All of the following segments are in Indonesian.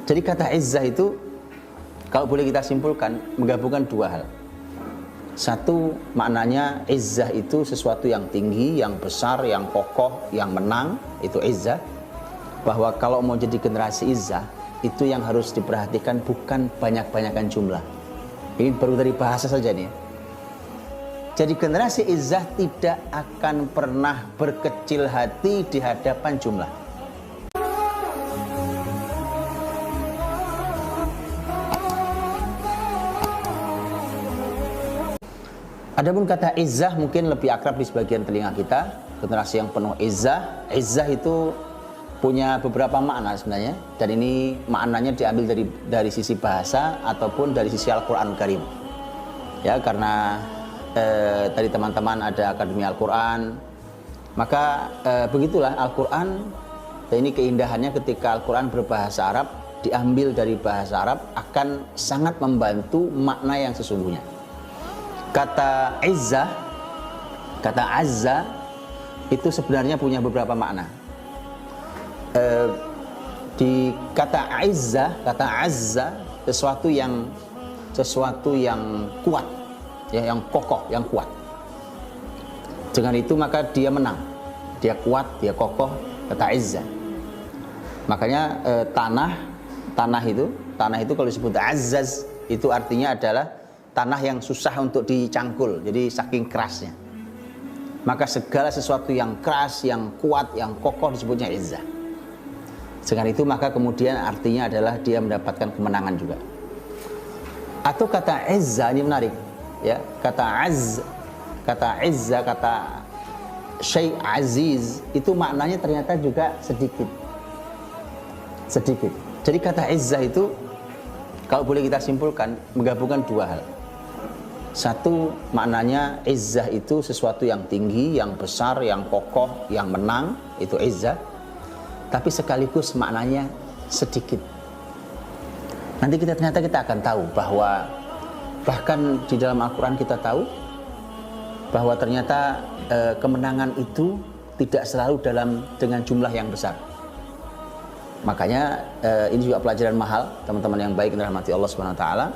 Jadi kata izzah itu kalau boleh kita simpulkan menggabungkan dua hal. Satu, maknanya izzah itu sesuatu yang tinggi, yang besar, yang kokoh, yang menang, itu izzah. Bahwa kalau mau jadi generasi izzah, itu yang harus diperhatikan bukan banyak-banyakan jumlah. Ini baru dari bahasa saja nih. Jadi generasi izzah tidak akan pernah berkecil hati di hadapan jumlah. Adapun kata izzah mungkin lebih akrab di sebagian telinga kita. Generasi yang penuh izzah. Izzah itu punya beberapa makna sebenarnya. Dan ini maknanya diambil dari sisi bahasa ataupun dari sisi Al-Quran Karim. Ya, karena tadi teman-teman ada Akademi Al-Quran. Maka begitulah Al-Quran. Dan ini keindahannya ketika Al-Quran berbahasa Arab, diambil dari bahasa Arab akan sangat membantu makna yang sesungguhnya. Kata izzah, kata azza itu sebenarnya punya beberapa makna. Di kata izzah, kata azza, sesuatu yang kuat, ya, yang kokoh, yang kuat. Dengan itu maka dia menang, dia kuat, dia kokoh. Kata izzah. Makanya tanah itu kalau disebut azzaz itu artinya adalah tanah yang susah untuk dicangkul, jadi saking kerasnya. Maka segala sesuatu yang keras, yang kuat, yang kokoh disebutnya izzah. Dengan itu maka kemudian artinya adalah dia mendapatkan kemenangan juga. Atau kata izzah ini menarik, ya. Kata izzah, kata syai' aziz itu maknanya ternyata juga sedikit. Jadi kata izzah itu kalau boleh kita simpulkan menggabungkan dua hal. Satu, maknanya izzah itu sesuatu yang tinggi, yang besar, yang kokoh, yang menang, itu izzah. Tapi sekaligus maknanya sedikit. Nanti ternyata kita akan tahu bahwa bahkan di dalam Al-Quran kita tahu bahwa ternyata kemenangan itu tidak selalu dengan jumlah yang besar. Makanya ini juga pelajaran mahal teman-teman yang baik dirahmati Allah Subhanahu wa taala.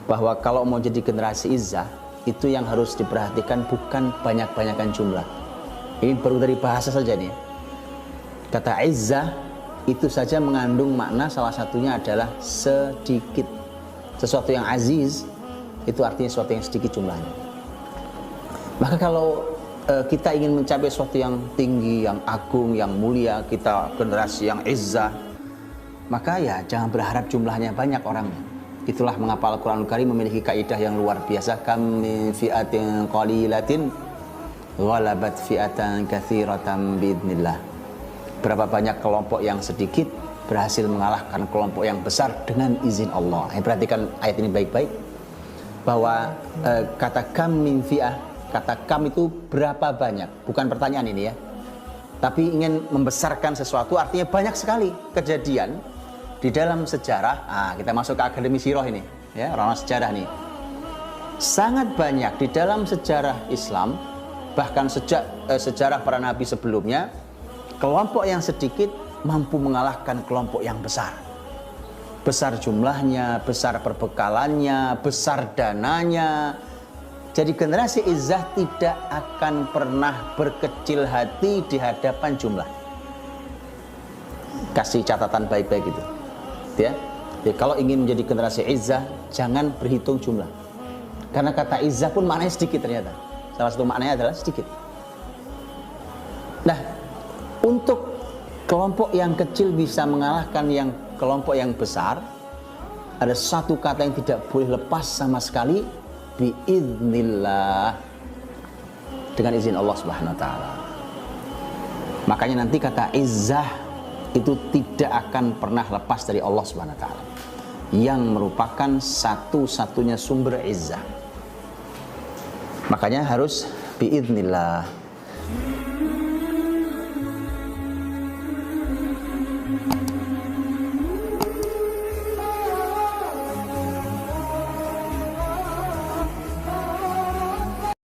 Bahwa kalau mau jadi generasi izzah, itu yang harus diperhatikan bukan banyak-banyakan jumlah. Ini baru dari bahasa saja nih. Kata izzah itu saja mengandung makna salah satunya adalah sedikit. Sesuatu yang aziz itu artinya sesuatu yang sedikit jumlahnya. Maka kalau kita ingin mencapai sesuatu yang tinggi, yang agung, yang mulia, kita generasi yang izzah, maka ya jangan berharap jumlahnya banyak orangnya. Itulah mengapa Al-Quran Al-Karim memiliki kaidah yang luar biasa. Kam min fi'atin qalilatin ghalabat fi'atan katsiratan biidznillah. Berapa banyak kelompok yang sedikit berhasil mengalahkan kelompok yang besar dengan izin Allah. Perhatikan ayat ini baik-baik. Bahwa kata kam min fi'ah, kata kam itu berapa banyak. Bukan pertanyaan ini ya. Tapi ingin membesarkan sesuatu artinya banyak sekali kejadian di dalam sejarah. Kita masuk ke Akademi Sirah ini, ya, ranah sejarah nih. Sangat banyak di dalam sejarah Islam, bahkan sejak sejarah para nabi sebelumnya, kelompok yang sedikit mampu mengalahkan kelompok yang besar. Besar jumlahnya, besar perbekalannya, besar dananya. Jadi generasi izzah tidak akan pernah berkecil hati di hadapan jumlah. Kasih catatan baik-baik itu. Ya. Jadi kalau ingin menjadi generasi izzah, jangan berhitung jumlah. Karena kata izzah pun maknanya sedikit ternyata. Salah satu maknanya adalah sedikit. Nah, untuk kelompok yang kecil bisa mengalahkan kelompok yang besar, ada satu kata yang tidak boleh lepas sama sekali, biiznillah, dengan izin Allah Subhanahu wa taala. Makanya nanti kata izzah itu tidak akan pernah lepas dari Allah Subhanahu wa taala, yang merupakan satu-satunya sumber izzah. Makanya harus biiznillah.